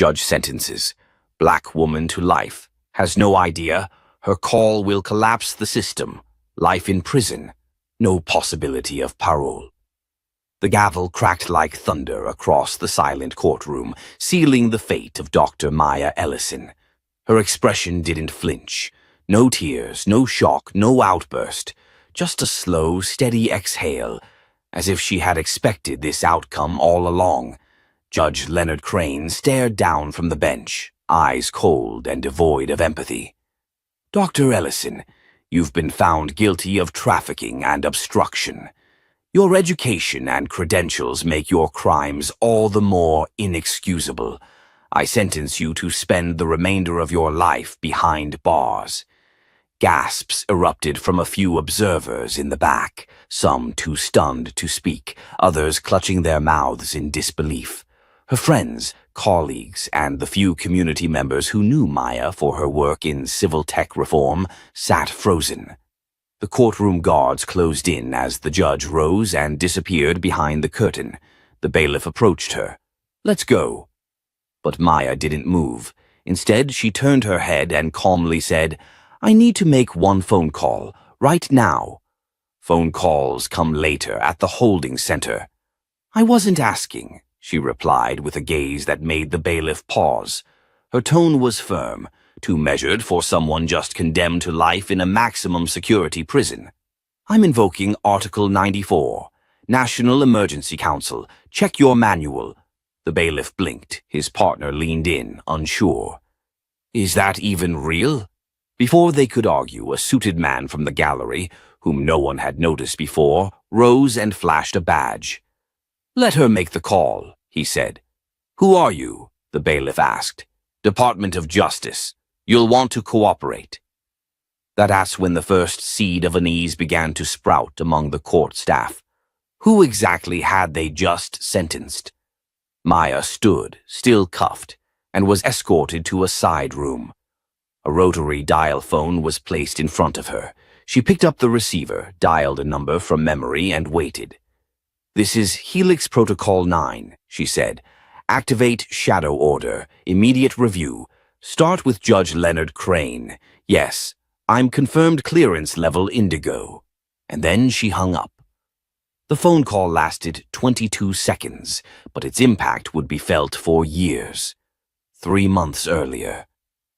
Judge sentences. Black woman to life. Has no idea. Her call will collapse the system. Life in prison. No possibility of parole. The gavel cracked like thunder across the silent courtroom, sealing the fate of Dr. Maya Ellison. Her expression didn't flinch. No tears, no shock, no outburst. Just a slow, steady exhale, as if she had expected this outcome all along. Judge Leonard Crane stared down from the bench, eyes cold and devoid of empathy. Dr. Ellison, you've been found guilty of trafficking and obstruction. Your education and credentials make your crimes all the more inexcusable. I sentence you to spend the remainder of your life behind bars. Gasps erupted from a few observers in the back, some too stunned to speak, others clutching their mouths in disbelief. Her friends, colleagues, and the few community members who knew Maya for her work in civil tech reform sat frozen. The courtroom guards closed in as the judge rose and disappeared behind the curtain. The bailiff approached her. "Let's go." But Maya didn't move. Instead, she turned her head and calmly said, "I need to make one phone call, right now." "Phone calls come later at the holding center." "I wasn't asking," she replied with a gaze that made the bailiff pause. Her tone was firm, too measured for someone just condemned to life in a maximum security prison. "I'm invoking Article 94. National Emergency Council. Check your manual." The bailiff blinked. His partner leaned in, unsure. "Is that even real?" Before they could argue, a suited man from the gallery, whom no one had noticed before, rose and flashed a badge. "Let her make the call," he said. "Who are you?" the bailiff asked. "Department of Justice. You'll want to cooperate." That's when the first seed of unease began to sprout among the court staff. Who exactly had they just sentenced? Maya stood, still cuffed, and was escorted to a side room. A rotary dial phone was placed in front of her. She picked up the receiver, dialed a number from memory, and waited. "This is Helix Protocol 9, she said. "Activate shadow order. Immediate review. Start with Judge Leonard Crane. Yes, I'm confirmed clearance level indigo." And then she hung up. The phone call lasted 22 seconds, but its impact would be felt for years. 3 months earlier.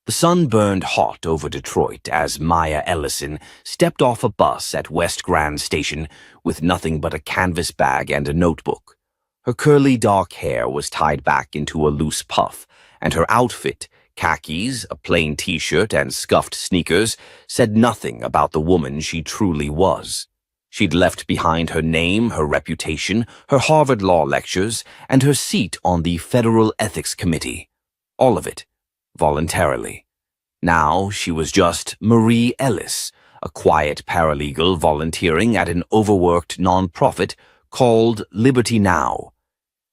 The sun burned hot over Detroit as Maya Ellison stepped off a bus at West Grand Station with nothing but a canvas bag and a notebook. Her curly dark hair was tied back into a loose puff, and her outfit, khakis, a plain t-shirt, and scuffed sneakers, said nothing about the woman she truly was. She'd left behind her name, her reputation, her Harvard Law lectures, and her seat on the Federal Ethics Committee. All of it. Voluntarily. Now she was just Marie Ellis, a quiet paralegal volunteering at an overworked nonprofit called Liberty Now.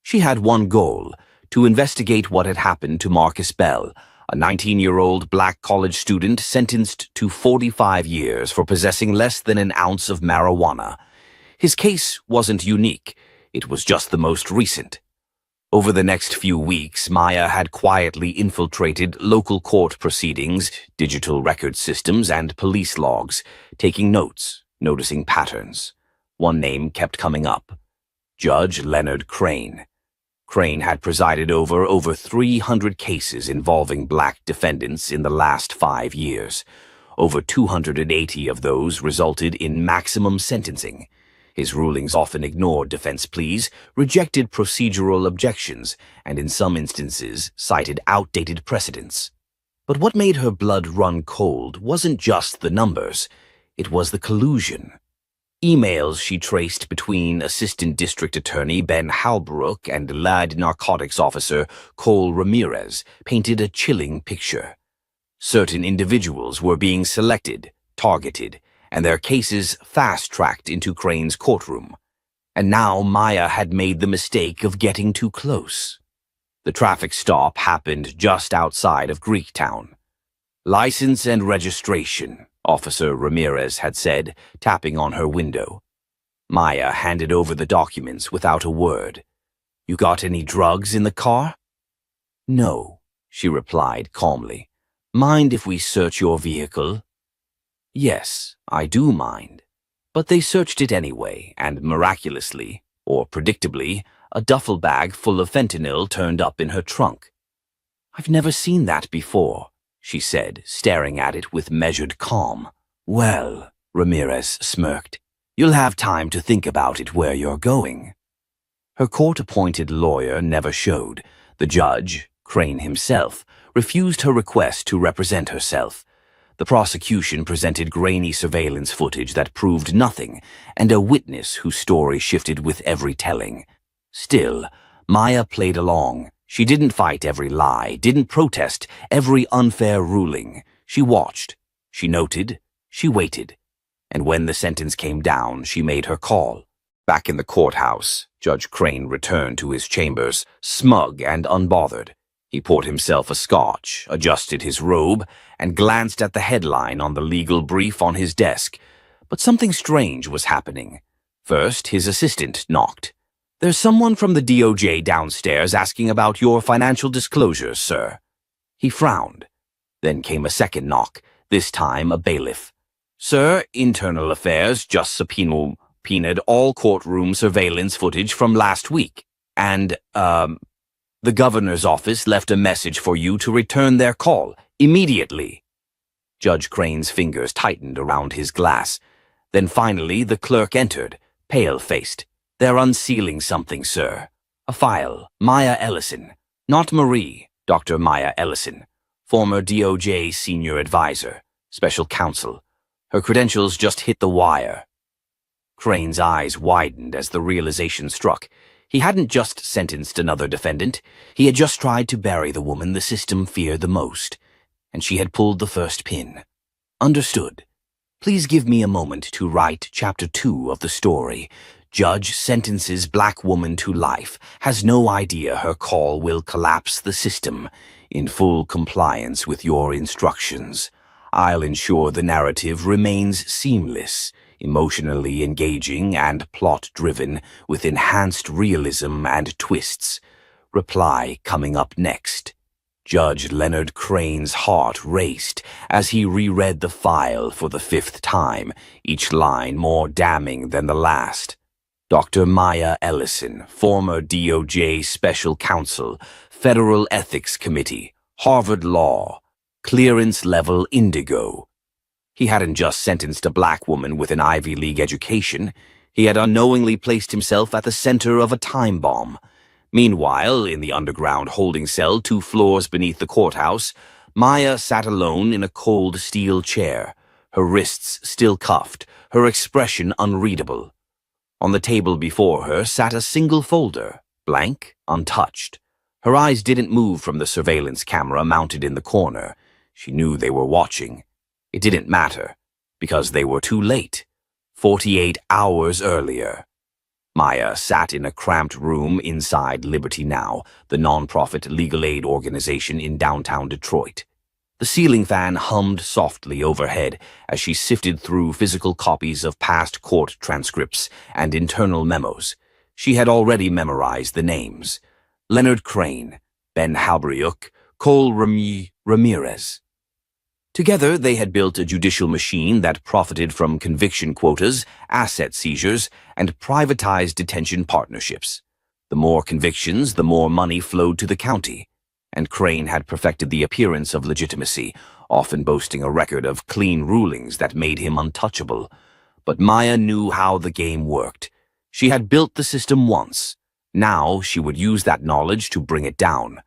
She had one goal, to investigate what had happened to Marcus Bell, a 19-year-old black college student sentenced to 45 years for possessing less than an ounce of marijuana. His case wasn't unique, it was just the most recent. Over the next few weeks, Maya had quietly infiltrated local court proceedings, digital record systems, and police logs, taking notes, noticing patterns. One name kept coming up. Judge Leonard Crane. Crane had presided over 300 cases involving black defendants in the last 5 years. Over 280 of those resulted in maximum sentencing. His rulings often ignored defense pleas, rejected procedural objections, and in some instances cited outdated precedents. But what made her blood run cold wasn't just the numbers, it was the collusion. Emails she traced between Assistant District Attorney Ben Halbrook and lead narcotics officer Cole Ramirez painted a chilling picture. Certain individuals were being selected, targeted, and their cases fast-tracked into Crane's courtroom. And now Maya had made the mistake of getting too close. The traffic stop happened just outside of Greektown. "License and registration," Officer Ramirez had said, tapping on her window. Maya handed over the documents without a word. "You got any drugs in the car?" "No," she replied calmly. "Mind if we search your vehicle?" "Yes, I do mind." But they searched it anyway, and miraculously, or predictably, a duffel bag full of fentanyl turned up in her trunk. "I've never seen that before," she said, staring at it with measured calm. "Well," Ramirez smirked, "you'll have time to think about it where you're going." Her court-appointed lawyer never showed. The judge, Crane himself, refused her request to represent herself. The prosecution presented grainy surveillance footage that proved nothing, and a witness whose story shifted with every telling. Still, Maya played along. She didn't fight every lie, didn't protest every unfair ruling. She watched, she noted, she waited. And when the sentence came down, she made her call. Back in the courthouse, Judge Crane returned to his chambers, smug and unbothered. He poured himself a scotch, adjusted his robe, and glanced at the headline on the legal brief on his desk. But something strange was happening. First, his assistant knocked. "There's someone from the DOJ downstairs asking about your financial disclosures, sir." He frowned. Then came a second knock, this time a bailiff. "Sir, Internal Affairs just subpoenaed all courtroom surveillance footage from last week. And, the governor's office left a message for you to return their call, immediately." Judge Crane's fingers tightened around his glass. Then finally the clerk entered, pale-faced. "They're unsealing something, sir. A file. Maya Ellison. Not Marie, Dr. Maya Ellison. Former DOJ senior advisor, special counsel. Her credentials just hit the wire." Crane's eyes widened as the realization struck. He hadn't just sentenced another defendant. He had just tried to bury the woman the system feared the most. And she had pulled the first pin. "Understood. Please give me a moment to write Chapter 2 of the story. Judge sentences black woman to life. Has no idea her call will collapse the system. In full compliance with your instructions. I'll ensure the narrative remains seamless, emotionally engaging and plot-driven, with enhanced realism and twists. Reply coming up next." Judge Leonard Crane's heart raced as he reread the file for the 5th time, each line more damning than the last. Dr. Maya Ellison, former DOJ Special Counsel, Federal Ethics Committee, Harvard Law, clearance level Indigo. He hadn't just sentenced a black woman with an Ivy League education. He had unknowingly placed himself at the center of a time bomb. Meanwhile, in the underground holding cell 2 floors beneath the courthouse, Maya sat alone in a cold steel chair, her wrists still cuffed, her expression unreadable. On the table before her sat a single folder, blank, untouched. Her eyes didn't move from the surveillance camera mounted in the corner. She knew they were watching. It didn't matter, because they were too late. 48 hours earlier. Maya sat in a cramped room inside Liberty Now, the non-profit legal aid organization in downtown Detroit. The ceiling fan hummed softly overhead as she sifted through physical copies of past court transcripts and internal memos. She had already memorized the names. Leonard Crane, Ben Halbriuk, Cole Ramirez. Together, they had built a judicial machine that profited from conviction quotas, asset seizures, and privatized detention partnerships. The more convictions, the more money flowed to the county. And Crane had perfected the appearance of legitimacy, often boasting a record of clean rulings that made him untouchable. But Maya knew how the game worked. She had built the system once. Now she would use that knowledge to bring it down.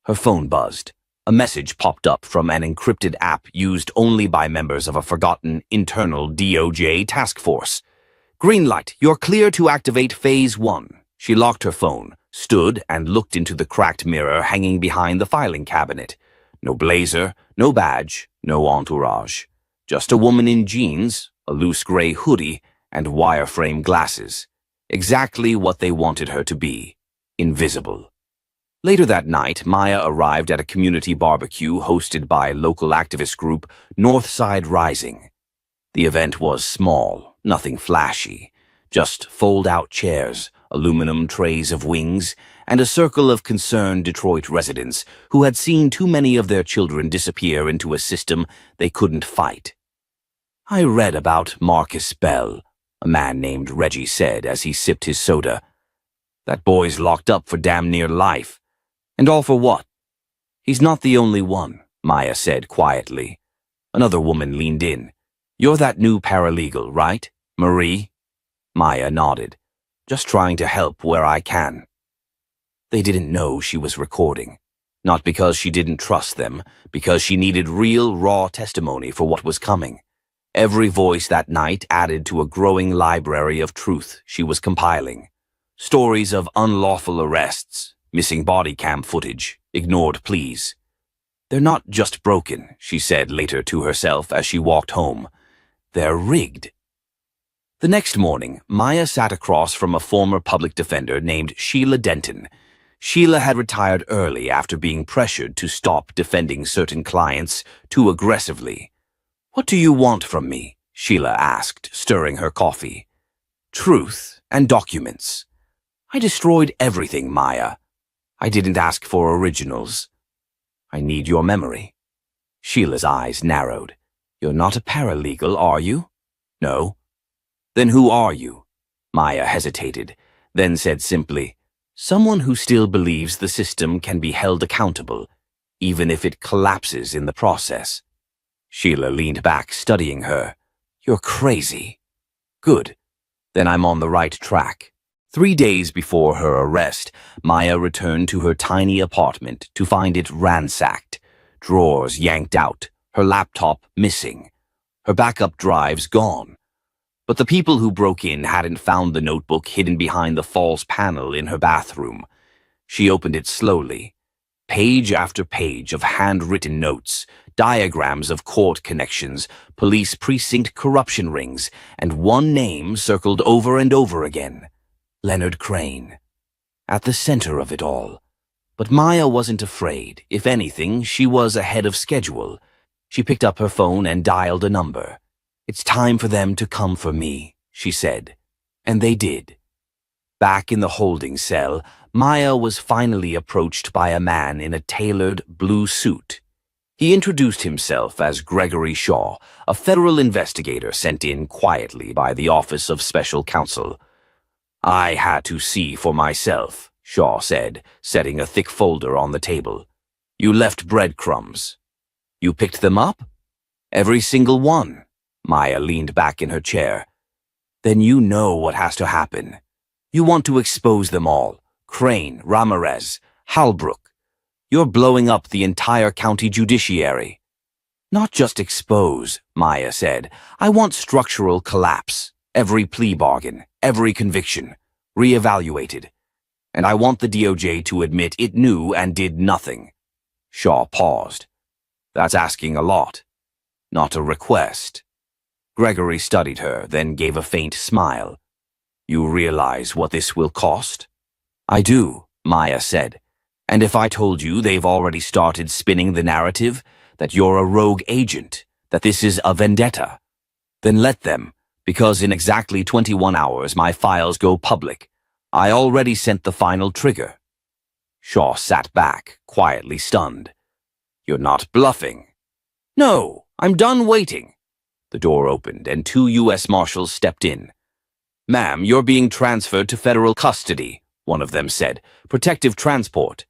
Her phone buzzed. A message popped up from an encrypted app used only by members of a forgotten internal DOJ task force. "Green light, you're clear to activate Phase 1. She locked her phone, stood, and looked into the cracked mirror hanging behind the filing cabinet. No blazer, no badge, no entourage. Just a woman in jeans, a loose gray hoodie, and wireframe glasses. Exactly what they wanted her to be. Invisible. Later that night, Maya arrived at a community barbecue hosted by local activist group Northside Rising. The event was small, nothing flashy, just fold-out chairs, aluminum trays of wings, and a circle of concerned Detroit residents who had seen too many of their children disappear into a system they couldn't fight. "I read about Marcus Bell," a man named Reggie said as he sipped his soda. "That boy's locked up for damn near life. And all for what?" "He's not the only one," Maya said quietly. Another woman leaned in. "You're that new paralegal, right, Marie?" Maya nodded. "Just trying to help where I can." They didn't know she was recording. Not because she didn't trust them, because she needed real, raw testimony for what was coming. Every voice that night added to a growing library of truth she was compiling. Stories of unlawful arrests, missing body cam footage, ignored pleas. "They're not just broken," she said later to herself as she walked home. "They're rigged." The next morning, Maya sat across from a former public defender named Sheila Denton. Sheila had retired early after being pressured to stop defending certain clients too aggressively. "What do you want from me?" Sheila asked, stirring her coffee. "Truth and documents. I destroyed everything, Maya. I didn't ask for originals. I need your memory." Sheila's eyes narrowed. "You're not a paralegal, are you?" "No." "Then who are you?" Maya hesitated, then said simply, "Someone who still believes the system can be held accountable, even if it collapses in the process." Sheila leaned back, studying her. "You're crazy." "Good. Then I'm on the right track." 3 days before her arrest, Maya returned to her tiny apartment to find it ransacked, drawers yanked out, her laptop missing, her backup drives gone. But the people who broke in hadn't found the notebook hidden behind the false panel in her bathroom. She opened it slowly. Page after page of handwritten notes, diagrams of court connections, police precinct corruption rings, and one name circled over and over again: Leonard Crane. At the center of it all. But Maya wasn't afraid. If anything, she was ahead of schedule. She picked up her phone and dialed a number. "It's time for them to come for me," she said. And they did. Back in the holding cell, Maya was finally approached by a man in a tailored blue suit. He introduced himself as Gregory Shaw, a federal investigator sent in quietly by the Office of Special Counsel. "I had to see for myself," Shaw said, setting a thick folder on the table. "You left breadcrumbs. You picked them up?" "Every single one." Maya leaned back in her chair. "Then you know what has to happen. You want to expose them all. Crane, Ramirez, Halbrook. You're blowing up the entire county judiciary." "Not just expose," Maya said. "I want structural collapse. Every plea bargain, every conviction, reevaluated. And I want the DOJ to admit it knew and did nothing." Shaw paused. "That's asking a lot. Not a request." Gregory studied her, then gave a faint smile. "You realize what this will cost?" "I do," Maya said. "And if I told you they've already started spinning the narrative, that you're a rogue agent, that this is a vendetta, then let them, because in exactly 21 hours my files go public. I already sent the final trigger." Shaw sat back, quietly stunned. "You're not bluffing." "No, I'm done waiting." The door opened and 2 U.S. Marshals stepped in. "Ma'am, you're being transferred to federal custody," one of them said. "Protective transport."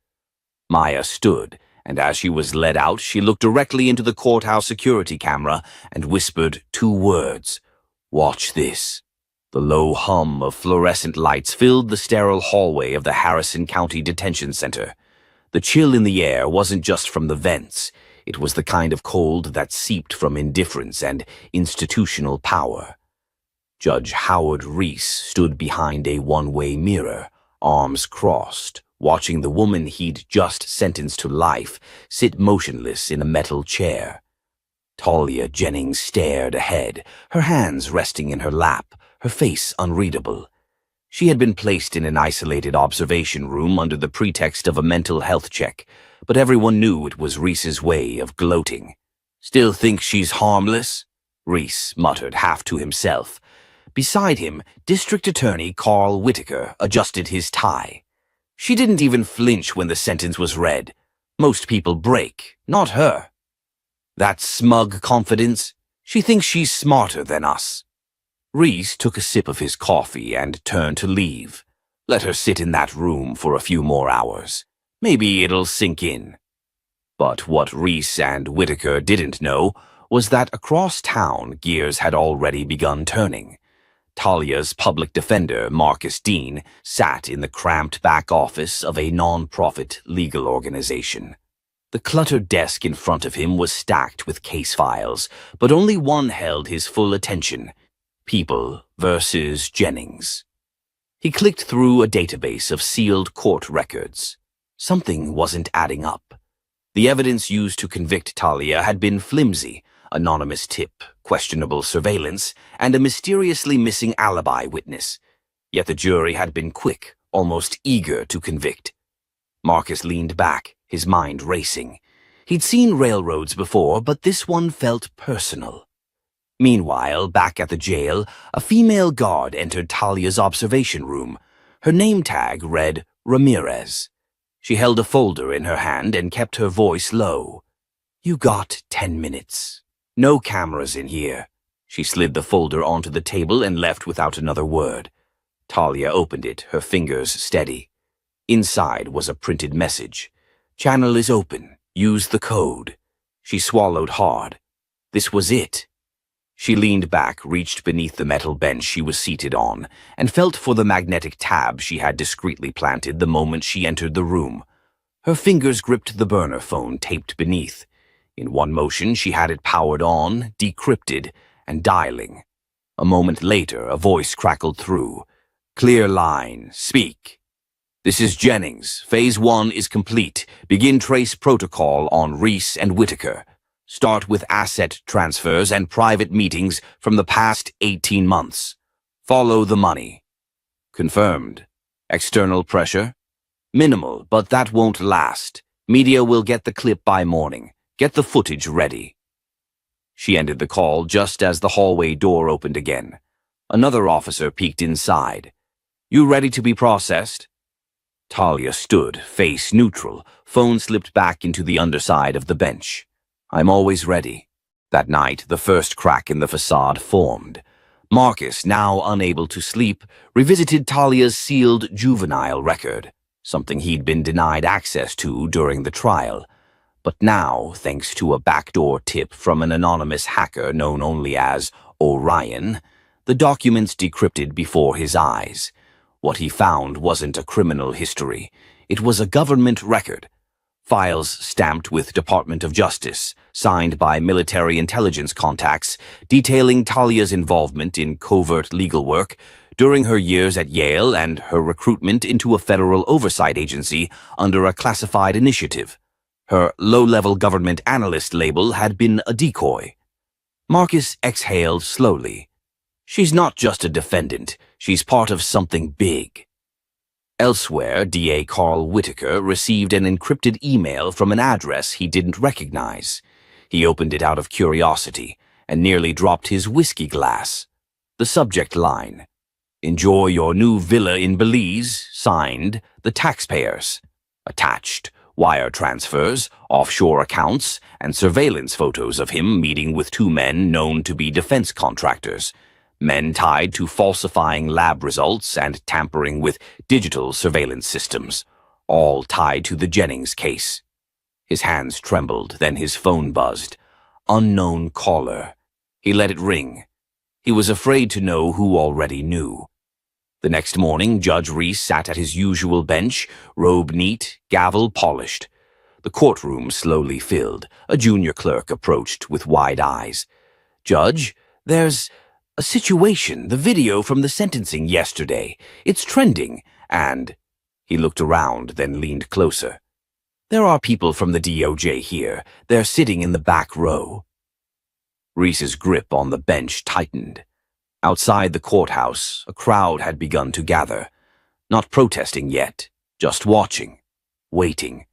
Maya stood, and as she was led out, she looked directly into the courthouse security camera and whispered 2 words: "Watch this." The low hum of fluorescent lights filled the sterile hallway of the Harrison County Detention Center. The chill in the air wasn't just from the vents. It was the kind of cold that seeped from indifference and institutional power. Judge Howard Reese stood behind a one-way mirror, arms crossed, watching the woman he'd just sentenced to life sit motionless in a metal chair. Talia Jennings stared ahead, her hands resting in her lap, her face unreadable. She had been placed in an isolated observation room under the pretext of a mental health check, but everyone knew it was Reese's way of gloating. "Still think she's harmless?" Reese muttered half to himself. Beside him, District Attorney Carl Whitaker adjusted his tie. She didn't even flinch when the sentence was read. Most people break, not her. That smug confidence, she thinks she's smarter than us. Reese took a sip of his coffee and turned to leave. Let her sit in that room for a few more hours. Maybe it'll sink in. But what Reese and Whitaker didn't know was that across town gears had already begun turning. Talia's public defender, Marcus Dean, sat in the cramped back office of a non-profit legal organization. The cluttered desk in front of him was stacked with case files, but only one held his full attention: People versus Jennings. He clicked through a database of sealed court records. Something wasn't adding up. The evidence used to convict Talia had been flimsy: anonymous tip, questionable surveillance, and a mysteriously missing alibi witness. Yet the jury had been quick, almost eager to convict. Marcus leaned back, his mind racing. He'd seen railroads before, but this one felt personal. Meanwhile, back at the jail, a female guard entered Talia's observation room. Her name tag read Ramirez. She held a folder in her hand and kept her voice low. "You got 10 minutes. No cameras in here." She slid the folder onto the table and left without another word. Talia opened it, her fingers steady. Inside was a printed message. "Channel is open. Use the code." She swallowed hard. This was it. She leaned back, reached beneath the metal bench she was seated on, and felt for the magnetic tab she had discreetly planted the moment she entered the room. Her fingers gripped the burner phone taped beneath. In one motion, she had it powered on, decrypted, and dialing. A moment later, a voice crackled through. "Clear line. Speak." "This is Jennings. Phase 1 is complete. Begin trace protocol on Reese and Whitaker. Start with asset transfers and private meetings from the past 18 months. Follow the money." "Confirmed. External pressure?" "Minimal, but that won't last. Media will get the clip by morning. Get the footage ready." She ended the call just as the hallway door opened again. Another officer peeked inside. "You ready to be processed?" Talia stood, face neutral, phone slipped back into the underside of the bench. "I'm always ready." That night, the first crack in the facade formed. Marcus, now unable to sleep, revisited Talia's sealed juvenile record, something he'd been denied access to during the trial. But now, thanks to a backdoor tip from an anonymous hacker known only as Orion, the documents decrypted before his eyes. What he found wasn't a criminal history. It was a government record. Files stamped with Department of Justice, signed by military intelligence contacts, detailing Talia's involvement in covert legal work during her years at Yale and her recruitment into a federal oversight agency under a classified initiative. Her low-level government analyst label had been a decoy. Marcus exhaled slowly. She's not just a defendant, she's part of something big. Elsewhere, DA Carl Whitaker received an encrypted email from an address he didn't recognize. He opened it out of curiosity and nearly dropped his whiskey glass. The subject line: "Enjoy your new villa in Belize, signed, the taxpayers." Attached, wire transfers, offshore accounts, and surveillance photos of him meeting with two men known to be defense contractors. Men tied to falsifying lab results and tampering with digital surveillance systems, all tied to the Jennings case. His hands trembled, then his phone buzzed. Unknown caller. He let it ring. He was afraid to know who already knew. The next morning, Judge Reese sat at his usual bench, robe neat, gavel polished. The courtroom slowly filled. A junior clerk approached with wide eyes. "Judge, there's a situation, the video from the sentencing yesterday. It's trending, and—" He looked around, then leaned closer. "There are people from the DOJ here. They're sitting in the back row." Reese's grip on the bench tightened. Outside the courthouse, a crowd had begun to gather. Not protesting yet, just watching, waiting.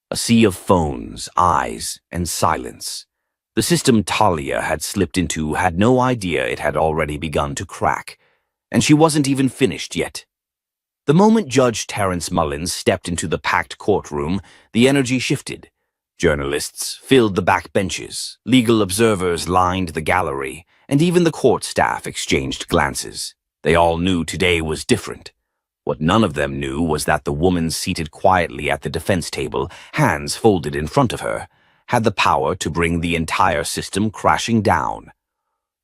A sea of phones, eyes, and silence. The system Talia had slipped into had no idea it had already begun to crack, and she wasn't even finished yet. The moment Judge Terrence Mullins stepped into the packed courtroom, the energy shifted. Journalists filled the back benches, legal observers lined the gallery, and even the court staff exchanged glances. They all knew today was different. What none of them knew was that the woman seated quietly at the defense table, hands folded in front of her, had the power to bring the entire system crashing down.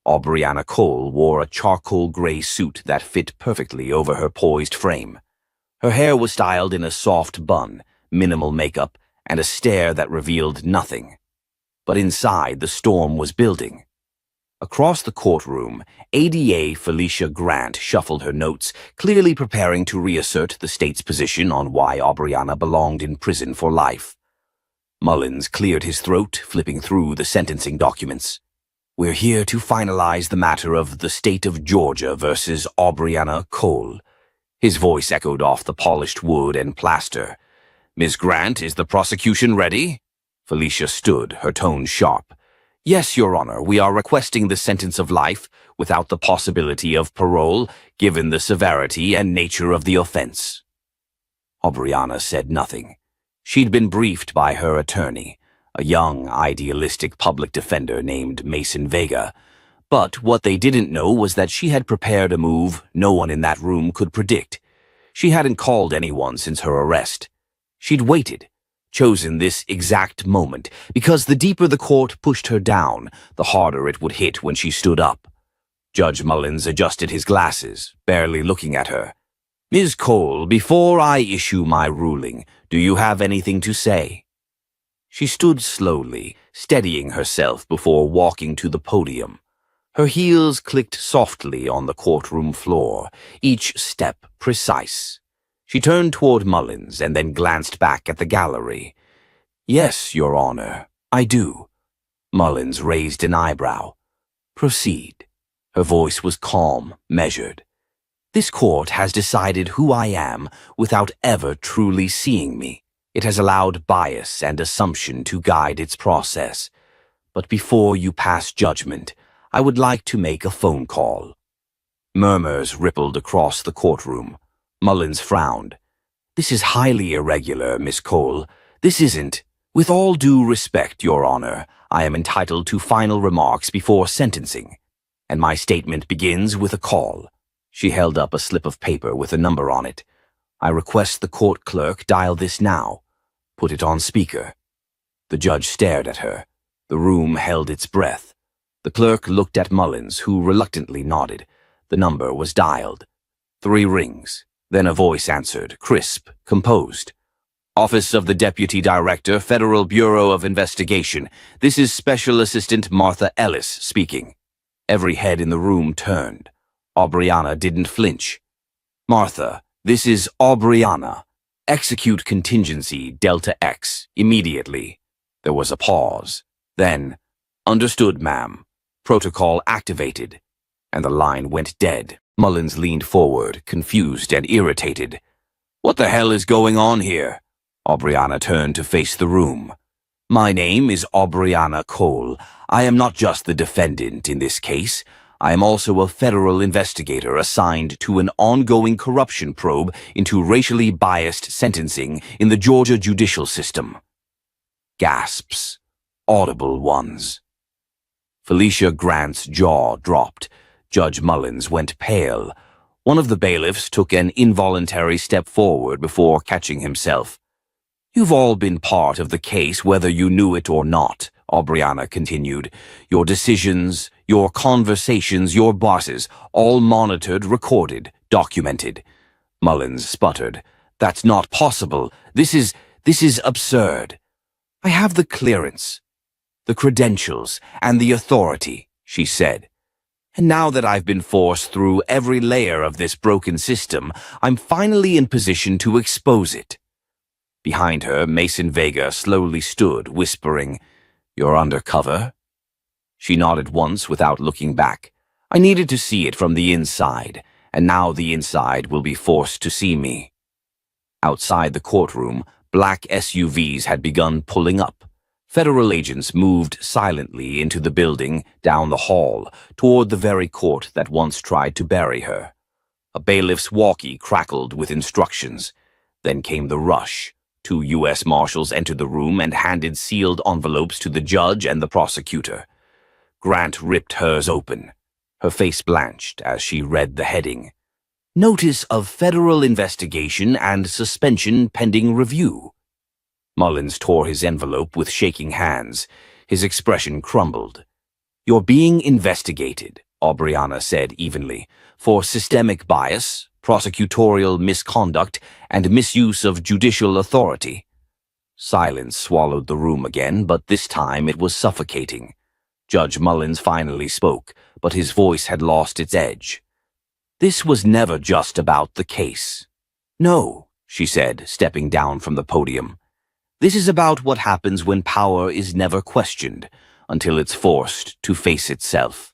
Aubriana Cole wore a charcoal gray suit that fit perfectly over her poised frame. Her hair was styled in a soft bun, minimal makeup, and a stare that revealed nothing. But inside, the storm was building. Across the courtroom, ADA Felicia Grant shuffled her notes, clearly preparing to reassert the state's position on why Aubriana belonged in prison for life. Mullins cleared his throat, flipping through the sentencing documents. "We're here to finalize the matter of the state of Georgia versus Aubriana Cole." His voice echoed off the polished wood and plaster. "Miss Grant, is the prosecution ready?" Felicia stood, her tone sharp. "Yes, Your Honor, we are requesting the sentence of life without the possibility of parole, given the severity and nature of the offense." Aubriana said nothing. She'd been briefed by her attorney, a young, idealistic public defender named Mason Vega. But what they didn't know was that she had prepared a move no one in that room could predict. She hadn't called anyone since her arrest. She'd waited, chosen this exact moment, because the deeper the court pushed her down, the harder it would hit when she stood up. Judge Mullins adjusted his glasses, barely looking at her. "Ms. Cole, before I issue my ruling, do you have anything to say?" She stood slowly, steadying herself before walking to the podium. Her heels clicked softly on the courtroom floor, each step precise. She turned toward Mullins and then glanced back at the gallery. "Yes, Your Honor, I do." Mullins raised an eyebrow. "Proceed." Her voice was calm, measured. "This court has decided who I am without ever truly seeing me. It has allowed bias and assumption to guide its process. But before you pass judgment, I would like to make a phone call." Murmurs rippled across the courtroom. Mullins frowned. "This is highly irregular, Miss Cole. This isn't. With all due respect, Your Honor, I am entitled to final remarks before sentencing. And my statement begins with a call." She held up a slip of paper with a number on it. "I request the court clerk dial this now. Put it on speaker." The judge stared at her. The room held its breath. The clerk looked at Mullins, who reluctantly nodded. The number was dialed. 3 rings. Then a voice answered, crisp, composed. "Office of the Deputy Director, Federal Bureau of Investigation. This is Special Assistant Martha Ellis speaking." Every head in the room turned. Aubriana didn't flinch. "Martha, this is Aubriana. Execute contingency Delta X immediately." There was a pause. Then, "Understood, ma'am. Protocol activated." And the line went dead. Mullins leaned forward, confused and irritated. "What the hell is going on here?" Aubriana turned to face the room. "My name is Aubriana Cole. I am not just the defendant in this case. I am also a federal investigator assigned to an ongoing corruption probe into racially biased sentencing in the Georgia judicial system." Gasps. Audible ones. Felicia Grant's jaw dropped. Judge Mullins went pale. One of the bailiffs took an involuntary step forward before catching himself. "You've all been part of the case whether you knew it or not," Aubriana continued. "Your decisions, your conversations, your bosses, all monitored, recorded, documented." Mullins sputtered. "That's not possible. This is absurd." "I have the clearance, the credentials, and the authority," she said. "And now that I've been forced through every layer of this broken system, I'm finally in position to expose it." Behind her, Mason Vega slowly stood, whispering, "You're undercover?" She nodded once without looking back. "I needed to see it from the inside, and now the inside will be forced to see me." Outside the courtroom, black SUVs had begun pulling up. Federal agents moved silently into the building, down the hall, toward the very court that once tried to bury her. A bailiff's walkie crackled with instructions. Then came the rush. 2 U.S. Marshals entered the room and handed sealed envelopes to the judge and the prosecutor. Grant ripped hers open. Her face blanched as she read the heading. Notice of Federal Investigation and Suspension Pending Review. Mullins tore his envelope with shaking hands. His expression crumbled. You're being investigated, Aubriana said evenly, for systemic bias, prosecutorial misconduct, and misuse of judicial authority. Silence swallowed the room again, but this time it was suffocating. Judge Mullins finally spoke, but his voice had lost its edge. This was never just about the case. No, she said, stepping down from the podium. This is about what happens when power is never questioned, until it's forced to face itself.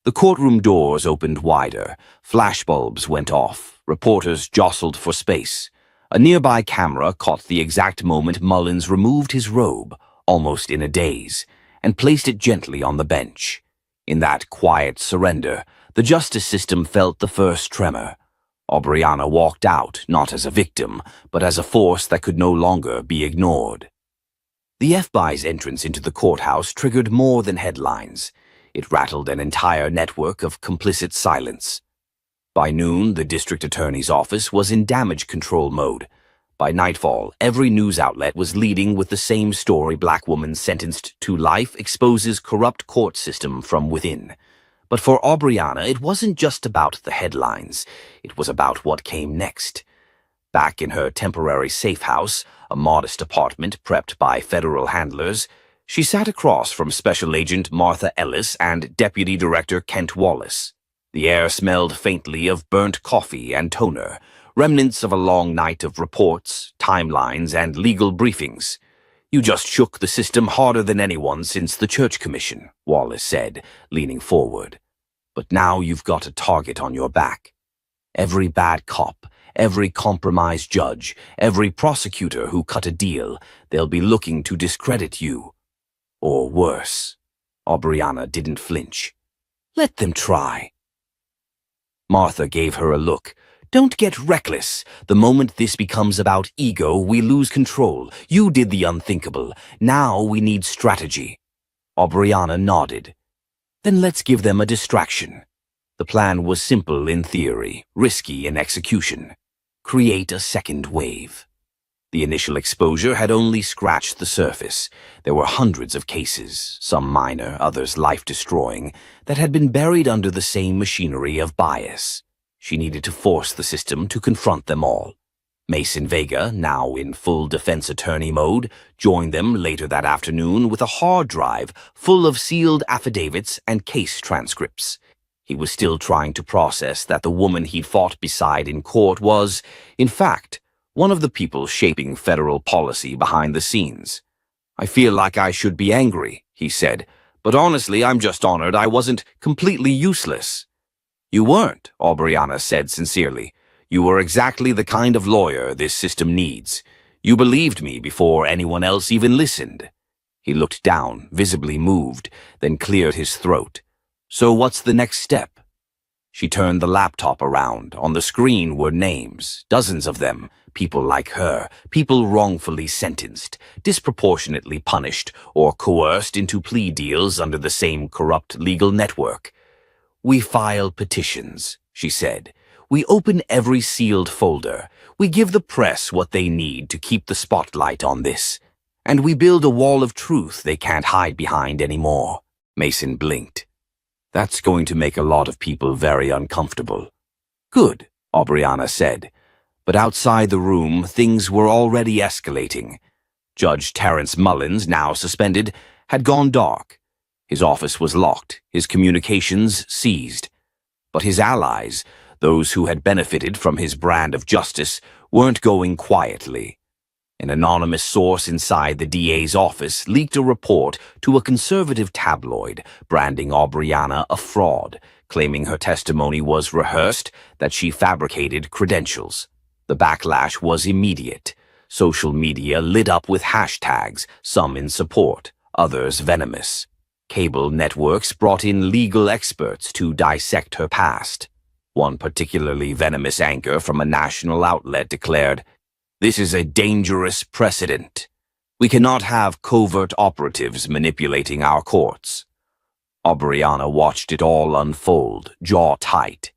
The courtroom doors opened wider, flashbulbs went off, reporters jostled for space. A nearby camera caught the exact moment Mullins removed his robe, almost in a daze, and placed it gently on the bench. In that quiet surrender, the justice system felt the first tremor. Aubriana walked out, not as a victim, but as a force that could no longer be ignored. The FBI's entrance into the courthouse triggered more than headlines. It rattled an entire network of complicit silence. By noon, the district attorney's office was in damage control mode. By nightfall, every news outlet was leading with the same story: black woman sentenced to life exposes corrupt court system from within. But for Aubriana, it wasn't just about the headlines. It was about what came next. Back in her temporary safe house, a modest apartment prepped by federal handlers, she sat across from Special Agent Martha Ellis and Deputy Director Kent Wallace. The air smelled faintly of burnt coffee and toner, remnants of a long night of reports, timelines, and legal briefings. You just shook the system harder than anyone since the Church Commission, Wallace said, leaning forward. But now you've got a target on your back. Every bad cop, every compromised judge, every prosecutor who cut a deal, they'll be looking to discredit you. Or worse. Aubriana didn't flinch. Let them try. Martha gave her a look. Don't get reckless. The moment this becomes about ego, we lose control. You did the unthinkable. Now we need strategy. Aubriana nodded. Then let's give them a distraction. The plan was simple in theory, risky in execution. Create a second wave. The initial exposure had only scratched the surface. There were hundreds of cases, some minor, others life-destroying, that had been buried under the same machinery of bias. She needed to force the system to confront them all. Mason Vega, now in full defense attorney mode, joined them later that afternoon with a hard drive full of sealed affidavits and case transcripts. He was still trying to process that the woman he'd fought beside in court was, in fact, one of the people shaping federal policy behind the scenes. I feel like I should be angry, he said, but honestly, I'm just honored I wasn't completely useless. You weren't, Aubriana said sincerely. You were exactly the kind of lawyer this system needs. You believed me before anyone else even listened. He looked down, visibly moved, then cleared his throat. So what's the next step? She turned the laptop around. On the screen were names, dozens of them, people like her, people wrongfully sentenced, disproportionately punished, or coerced into plea deals under the same corrupt legal network. We file petitions, she said. We open every sealed folder. We give the press what they need to keep the spotlight on this. And we build a wall of truth they can't hide behind anymore. Mason blinked. That's going to make a lot of people very uncomfortable. Good, Aubriana said. But outside the room, things were already escalating. Judge Terrence Mullins, now suspended, had gone dark. His office was locked, his communications seized. But his allies, those who had benefited from his brand of justice, weren't going quietly. An anonymous source inside the DA's office leaked a report to a conservative tabloid, branding Aubriana a fraud, claiming her testimony was rehearsed, that she fabricated credentials. The backlash was immediate. Social media lit up with hashtags, some in support, others venomous. Cable networks brought in legal experts to dissect her past. One particularly venomous anchor from a national outlet declared, "This is a dangerous precedent. We cannot have covert operatives manipulating our courts." Aubriana watched it all unfold, jaw tight.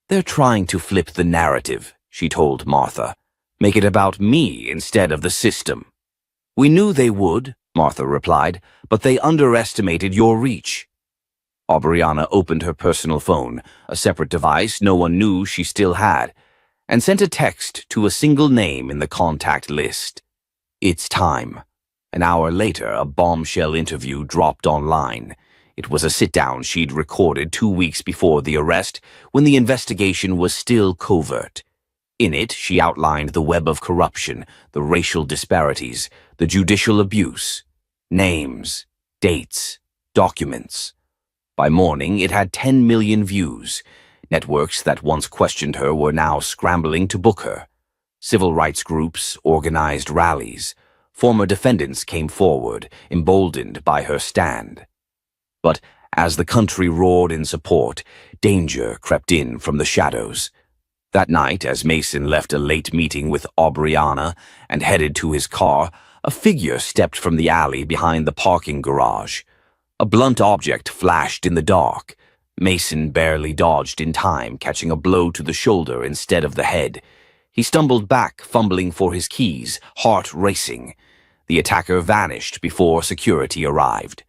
"They're trying to flip the narrative," she told Martha. "Make it about me instead of the system." "We knew they would," Martha replied, "but they underestimated your reach." Aubriana opened her personal phone, a separate device no one knew she still had, and sent a text to a single name in the contact list. "It's time." An hour later, a bombshell interview dropped online. It was a sit-down she'd recorded 2 weeks before the arrest, when the investigation was still covert. In it, she outlined the web of corruption, the racial disparities, the judicial abuse. Names, dates, documents. By morning, it had 10 million views. Networks that once questioned her were now scrambling to book her. Civil rights groups organized rallies. Former defendants came forward, emboldened by her stand. But as the country roared in support, danger crept in from the shadows. That night, as Mason left a late meeting with Aubriana and headed to his car, a figure stepped from the alley behind the parking garage. A blunt object flashed in the dark. Mason barely dodged in time, catching a blow to the shoulder instead of the head. He stumbled back, fumbling for his keys, heart racing. The attacker vanished before security arrived.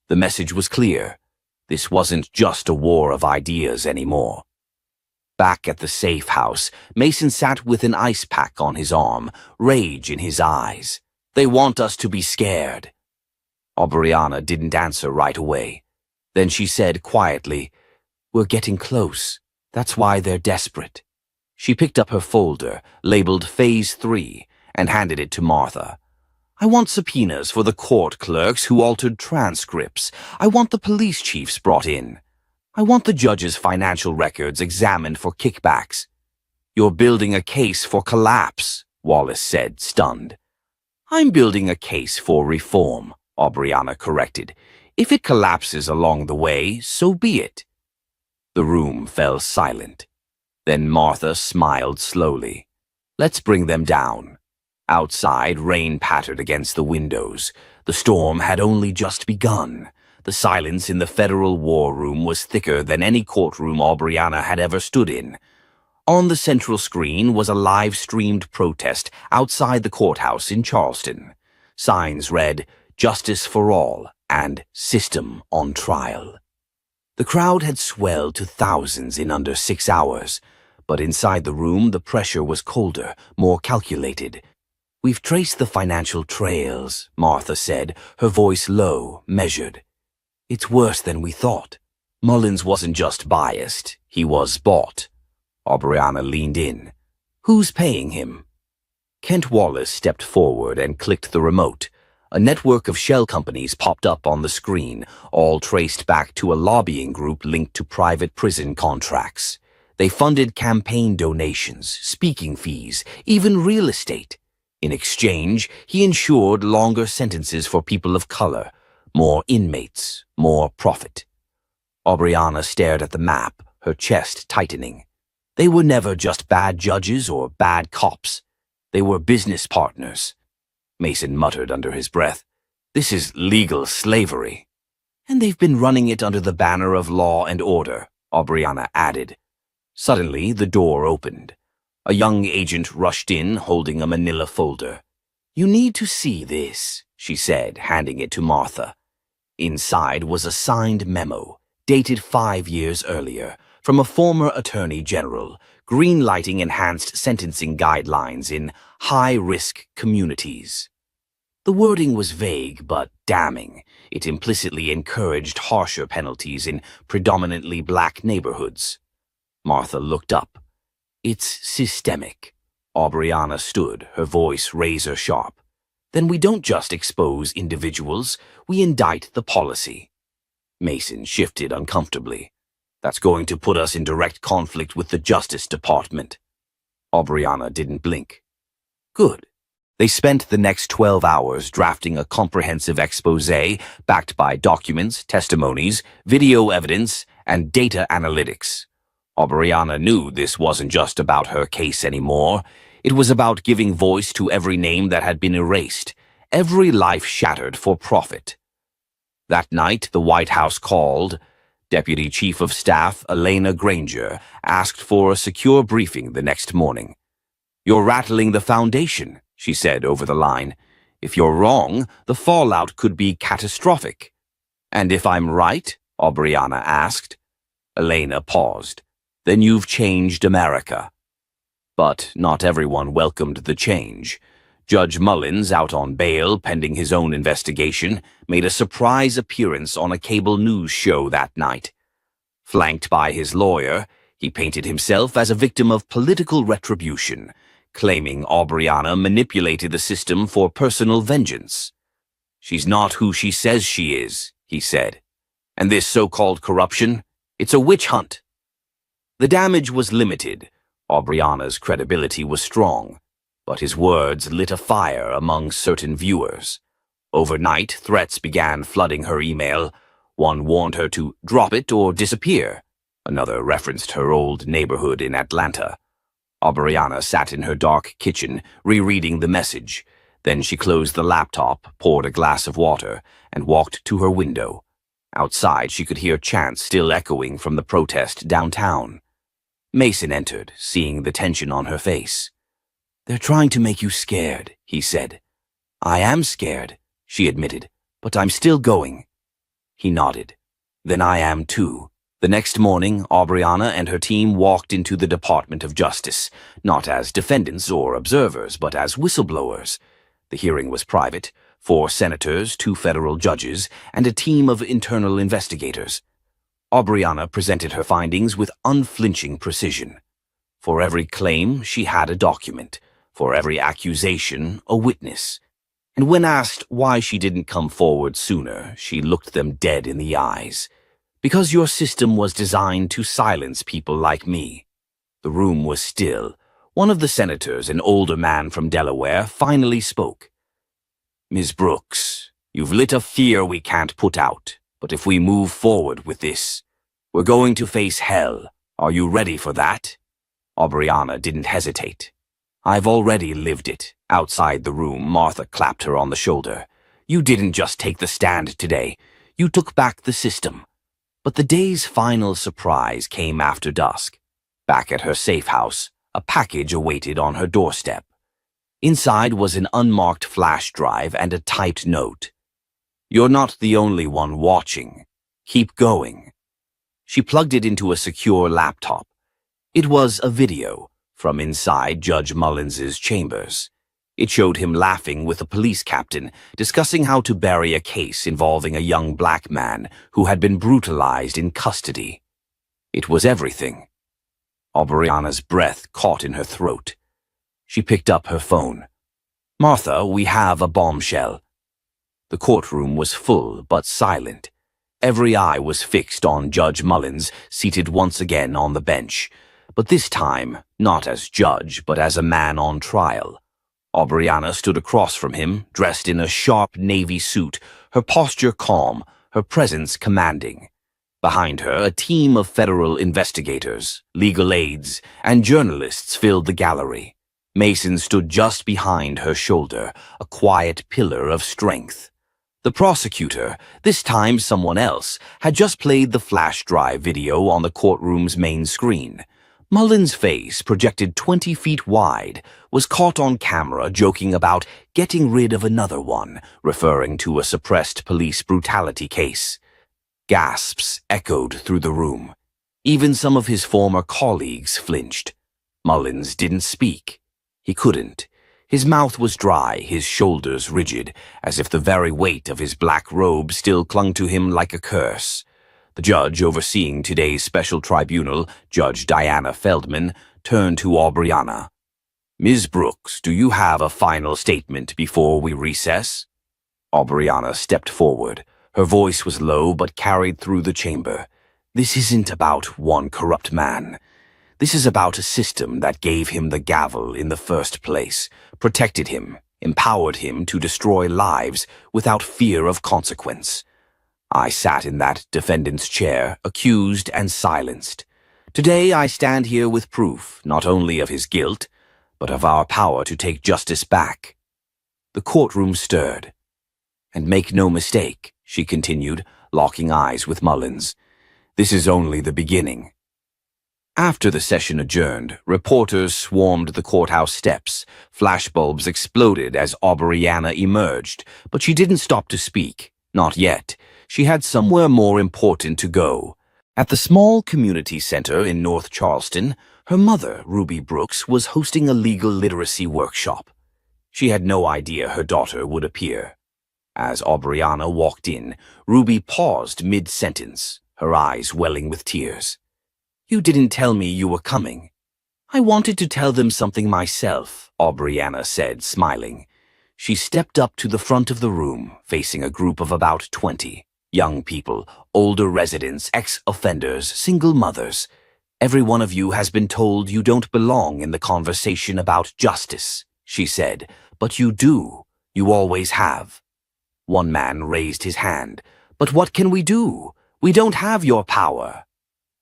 The message was clear. This wasn't just a war of ideas anymore. Back at the safe house, Mason sat with an ice pack on his arm, rage in his eyes. "They want us to be scared." Aubriana didn't answer right away. Then she said quietly, "We're getting close. That's why they're desperate." She picked up her folder, labeled Phase 3, and handed it to Martha. "I want subpoenas for the court clerks who altered transcripts. I want the police chiefs brought in. I want the judge's financial records examined for kickbacks." "You're building a case for collapse," Wallace said, stunned. "I'm building a case for reform," Aubriana corrected. "If it collapses along the way, so be it." The room fell silent. Then Martha smiled slowly. "Let's bring them down." Outside, rain pattered against the windows. The storm had only just begun. The silence in the federal war room was thicker than any courtroom Aubriana had ever stood in. On the central screen was a live-streamed protest outside the courthouse in Charleston. Signs read, "Justice for All" and "System on Trial." The crowd had swelled to thousands in under 6 hours, but inside the room the pressure was colder, more calculated. "We've traced the financial trails," Martha said, her voice low, measured. "It's worse than we thought. Mullins wasn't just biased, he was bought." Aubriana leaned in. "Who's paying him?" Kent Wallace stepped forward and clicked the remote. A network of shell companies popped up on the screen, all traced back to a lobbying group linked to private prison contracts. They funded campaign donations, speaking fees, even real estate. In exchange, he ensured longer sentences for people of color, more inmates, more profit. Aubriana stared at the map, her chest tightening. They were never just bad judges or bad cops. They were business partners. Mason muttered under his breath, "This is legal slavery." "And they've been running it under the banner of law and order," Aubriana added. Suddenly, the door opened. A young agent rushed in, holding a manila folder. "You need to see this," she said, handing it to Martha. Inside was a signed memo, dated 5 years earlier, from a former attorney general, green-lighting enhanced sentencing guidelines in high-risk communities. The wording was vague but damning. It implicitly encouraged harsher penalties in predominantly black neighborhoods. Martha looked up. "It's systemic." Aubriana stood, her voice razor-sharp. "Then we don't just expose individuals, we indict the policy." Mason shifted uncomfortably. "That's going to put us in direct conflict with the Justice Department." Aubriana didn't blink. "Good." They spent the next 12 hours drafting a comprehensive exposé backed by documents, testimonies, video evidence, and data analytics. Aubriana knew this wasn't just about her case anymore. It was about giving voice to every name that had been erased, every life shattered for profit. That night, the White House called. Deputy Chief of Staff Elena Granger asked for a secure briefing the next morning. "You're rattling the foundation," she said over the line. "If you're wrong, the fallout could be catastrophic." "And if I'm right?" Aubriana asked. Elena paused. "Then you've changed America." But not everyone welcomed the change. Judge Mullins, out on bail pending his own investigation, made a surprise appearance on a cable news show that night. Flanked by his lawyer, he painted himself as a victim of political retribution, claiming Aubriana manipulated the system for personal vengeance. "She's not who she says she is," he said. "And this so-called corruption, it's a witch hunt." The damage was limited. Aubriana's credibility was strong, but his words lit a fire among certain viewers. Overnight, threats began flooding her email. One warned her to drop it or disappear. Another referenced her old neighborhood in Atlanta. Aubriana sat in her dark kitchen, rereading the message. Then she closed the laptop, poured a glass of water, and walked to her window. Outside, she could hear chants still echoing from the protest downtown. Mason entered, seeing the tension on her face. "They're trying to make you scared," he said. "I am scared," she admitted, "but I'm still going." He nodded. "Then I am too." The next morning, Aubriana and her team walked into the Department of Justice, not as defendants or observers, but as whistleblowers. The hearing was private, 4 senators, 2 federal judges, and a team of internal investigators. Aubriana presented her findings with unflinching precision. For every claim, she had a document. For every accusation, a witness. And when asked why she didn't come forward sooner, she looked them dead in the eyes. "Because your system was designed to silence people like me." The room was still. One of the senators, an older man from Delaware, finally spoke. "Ms. Brooks, you've lit a fear we can't put out. But if we move forward with this, we're going to face hell. Are you ready for that?" Aubriana didn't hesitate. "I've already lived it." Outside the room, Martha clapped her on the shoulder. "You didn't just take the stand today. You took back the system." But the day's final surprise came after dusk. Back at her safe house, a package awaited on her doorstep. Inside was an unmarked flash drive and a typed note. "You're not the only one watching. Keep going." She plugged it into a secure laptop. It was a video from inside Judge Mullins's chambers. It showed him laughing with a police captain, discussing how to bury a case involving a young black man who had been brutalized in custody. It was everything. Aubriana's breath caught in her throat. She picked up her phone. "Martha, we have a bombshell." The courtroom was full but silent. Every eye was fixed on Judge Mullins, seated once again on the bench, but this time not as judge but as a man on trial. Aubriana stood across from him, dressed in a sharp navy suit, her posture calm, her presence commanding. Behind her, a team of federal investigators, legal aides, and journalists filled the gallery. Mason stood just behind her shoulder, a quiet pillar of strength. The prosecutor, this time someone else, had just played the flash drive video on the courtroom's main screen. Mullins' face, projected 20 feet wide, was caught on camera joking about getting rid of another one, referring to a suppressed police brutality case. Gasps echoed through the room. Even some of his former colleagues flinched. Mullins didn't speak. He couldn't. His mouth was dry, his shoulders rigid, as if the very weight of his black robe still clung to him like a curse. The judge overseeing today's special tribunal, Judge Diana Feldman, turned to Aubriana. "Ms. Brooks, do you have a final statement before we recess?" Aubriana stepped forward. Her voice was low but carried through the chamber. "This isn't about one corrupt man. This is about a system that gave him the gavel in the first place, protected him, empowered him to destroy lives without fear of consequence. I sat in that defendant's chair, accused and silenced. Today I stand here with proof not only of his guilt, but of our power to take justice back." The courtroom stirred. "And make no mistake," she continued, locking eyes with Mullins, "this is only the beginning." After the session adjourned, reporters swarmed the courthouse steps. Flashbulbs exploded as Aubriana emerged, but she didn't stop to speak. Not yet. She had somewhere more important to go. At the small community center in North Charleston, her mother, Ruby Brooks, was hosting a legal literacy workshop. She had no idea her daughter would appear. As Aubriana walked in, Ruby paused mid-sentence, her eyes welling with tears. "You didn't tell me you were coming." "I wanted to tell them something myself," Aubriana said, smiling. She stepped up to the front of the room, facing a group of about 20. Young people, older residents, ex-offenders, single mothers. "Every one of you has been told you don't belong in the conversation about justice," she said. "But you do. You always have." One man raised his hand. "But what can we do? We don't have your power."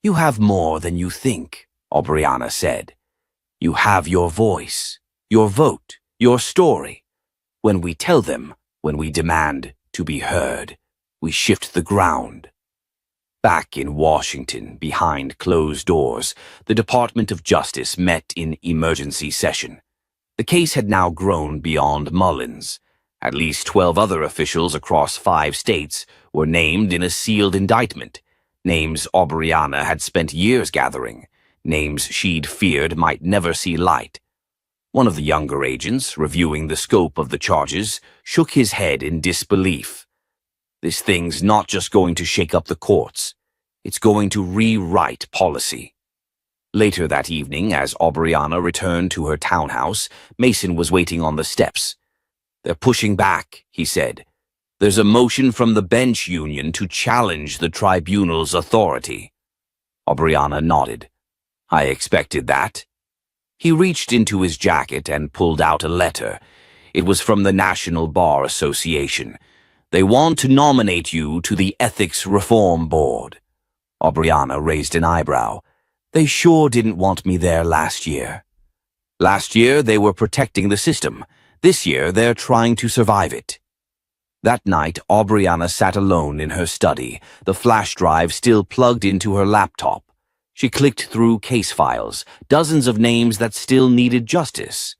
"You have more than you think," Aubriana said. "You have your voice, your vote, your story. When we tell them, when we demand to be heard, we shift the ground." Back in Washington, behind closed doors, the Department of Justice met in emergency session. The case had now grown beyond Mullins. At least 12 other officials across 5 states were named in a sealed indictment. Names Aubriana had spent years gathering. Names she'd feared might never see light. One of the younger agents, reviewing the scope of the charges, shook his head in disbelief. "This thing's not just going to shake up the courts. It's going to rewrite policy." Later that evening, as Aubriana returned to her townhouse, Mason was waiting on the steps. "They're pushing back," he said. "There's a motion from the bench union to challenge the tribunal's authority." Aubriana nodded. "I expected that." He reached into his jacket and pulled out a letter. It was from the National Bar Association. "They want to nominate you to the Ethics Reform Board." Aubriana raised an eyebrow. "They sure didn't want me there last year." "Last year they were protecting the system. This year they're trying to survive it." That night, Aubriana sat alone in her study, the flash drive still plugged into her laptop. She clicked through case files, dozens of names that still needed justice.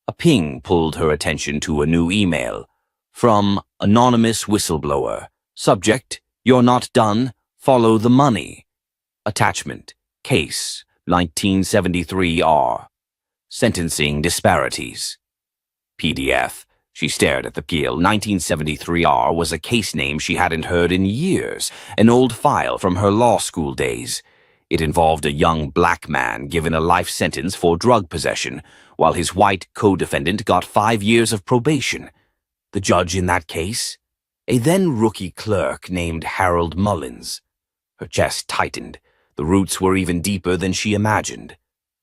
A ping pulled her attention to a new email. From Anonymous Whistleblower. Subject, "You're not done. Follow the money." Attachment, Case 1973R. Sentencing disparities. PDF. She stared at the pile. 1973R was a case name she hadn't heard in years, an old file from her law school days. It involved a young black man given a life sentence for drug possession, while his white co-defendant got 5 years of probation. The judge in that case? A then-rookie clerk named Harold Mullins. Her chest tightened. The roots were even deeper than she imagined.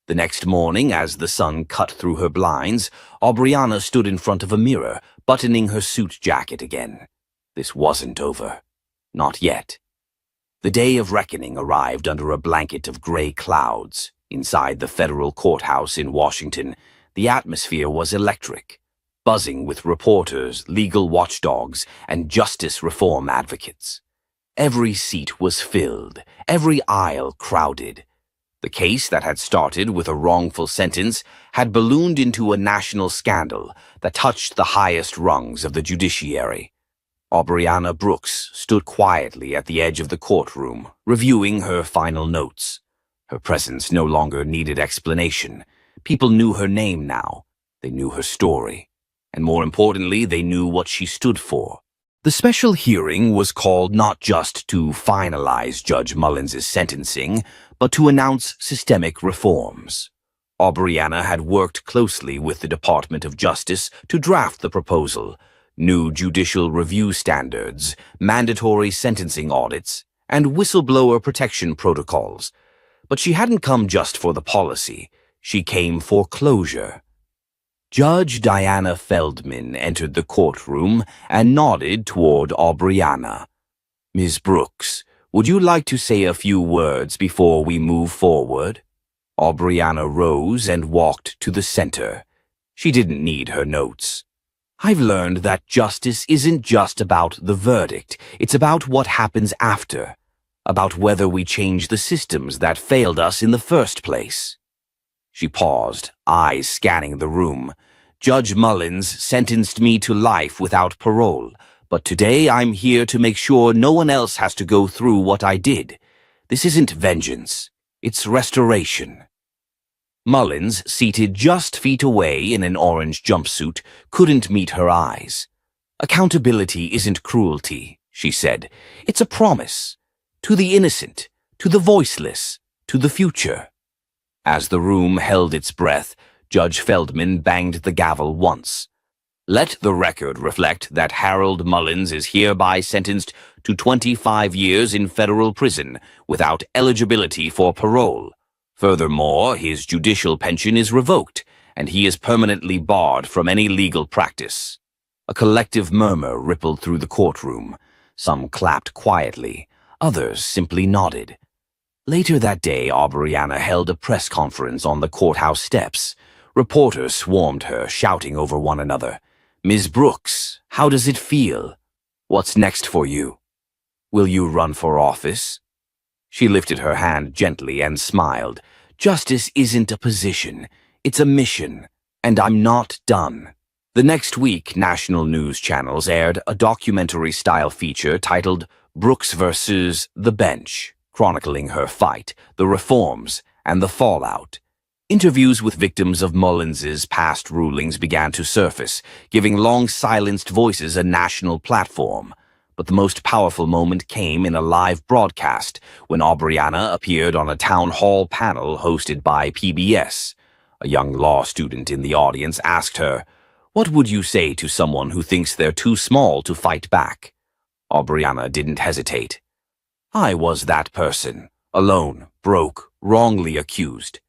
The next morning, as the sun cut through her blinds, Aubriana stood in front of a mirror, buttoning her suit jacket again. This wasn't over. Not yet. The day of reckoning arrived under a blanket of gray clouds. Inside the federal courthouse in Washington, the atmosphere was electric, buzzing with reporters, legal watchdogs, and justice reform advocates. Every seat was filled, every aisle crowded. The case that had started with a wrongful sentence had ballooned into a national scandal that touched the highest rungs of the judiciary. Aubriana Brooks stood quietly at the edge of the courtroom, reviewing her final notes. Her presence no longer needed explanation. People knew her name now. They knew her story. And more importantly, they knew what she stood for. The special hearing was called not just to finalize Judge Mullins' sentencing, but to announce systemic reforms. Aubriana had worked closely with the Department of Justice to draft the proposal: new judicial review standards, mandatory sentencing audits, and whistleblower protection protocols. But she hadn't come just for the policy. She came for closure. Judge Diana Feldman entered the courtroom and nodded toward Aubriana. "Ms. Brooks, Would you like to say a few words before we move forward?" Aubriana rose and walked to the center. She didn't need her notes. "I've learned that justice isn't just about the verdict. It's about what happens after, about whether we change the systems that failed us in the first place." She paused, eyes scanning the room. "Judge Mullins sentenced me to life without parole, but today I'm here to make sure no one else has to go through what I did. This isn't vengeance. It's restoration." Mullins, seated just feet away in an orange jumpsuit, couldn't meet her eyes. "Accountability isn't cruelty," she said. "It's a promise. To the innocent, to the voiceless, to the future." As the room held its breath, Judge Feldman banged the gavel once. "Let the record reflect that Harold Mullins is hereby sentenced to 25 years in federal prison without eligibility for parole. Furthermore, his judicial pension is revoked, and he is permanently barred from any legal practice." A collective murmur rippled through the courtroom. Some clapped quietly, others simply nodded. Later that day, Aubriana held a press conference on the courthouse steps. Reporters swarmed her, shouting over one another. "Ms. Brooks, how does it feel? What's next for you? Will you run for office?" She lifted her hand gently and smiled. "Justice isn't a position, it's a mission, and I'm not done." The next week, national news channels aired a documentary-style feature titled Brooks vs. The Bench, chronicling her fight, the reforms, and the fallout. Interviews with victims of Mullins's past rulings began to surface, giving long-silenced voices a national platform. But the most powerful moment came in a live broadcast when Aubriana appeared on a town hall panel hosted by PBS. A young law student in the audience asked her, "What would you say to someone who thinks they're too small to fight back?" Aubriana didn't hesitate. "I was that person, alone, broke, wrongly accused.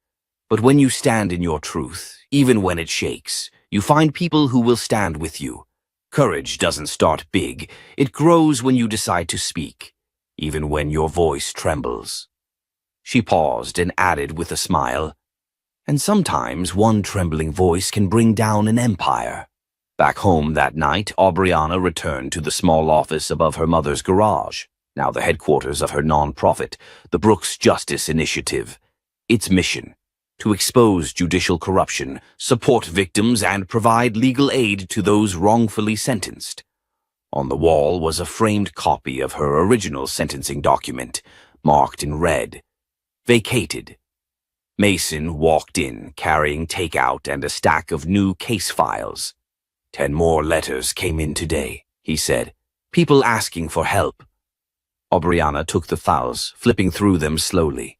But when you stand in your truth, even when it shakes, you find people who will stand with you. Courage doesn't start big, it grows when you decide to speak, even when your voice trembles." She paused and added with a smile, "And sometimes one trembling voice can bring down an empire." Back home that night, Aubriana returned to the small office above her mother's garage, now the headquarters of her nonprofit, the Brooks Justice Initiative. Its mission: to expose judicial corruption, support victims, and provide legal aid to those wrongfully sentenced. On the wall was a framed copy of her original sentencing document, marked in red, "Vacated." Mason walked in, carrying takeout and a stack of new case files. 10 more letters came in today," he said. "People asking for help." Aubriana took the files, flipping through them slowly.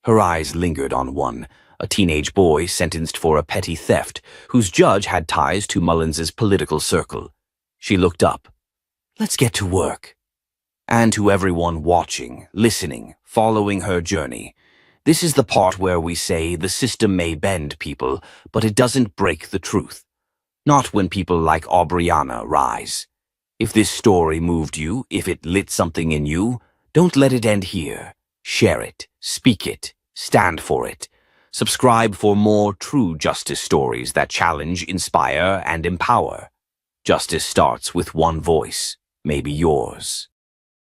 Her eyes lingered on one, a teenage boy sentenced for a petty theft, whose judge had ties to Mullins's political circle. She looked up. "Let's get to work." And to everyone watching, listening, following her journey, this is the part where we say the system may bend people, but it doesn't break the truth. Not when people like Aubriana rise. If this story moved you, if it lit something in you, don't let it end here. Share it, speak it, stand for it. Subscribe for more true justice stories that challenge, inspire, and empower. Justice starts with one voice, maybe yours.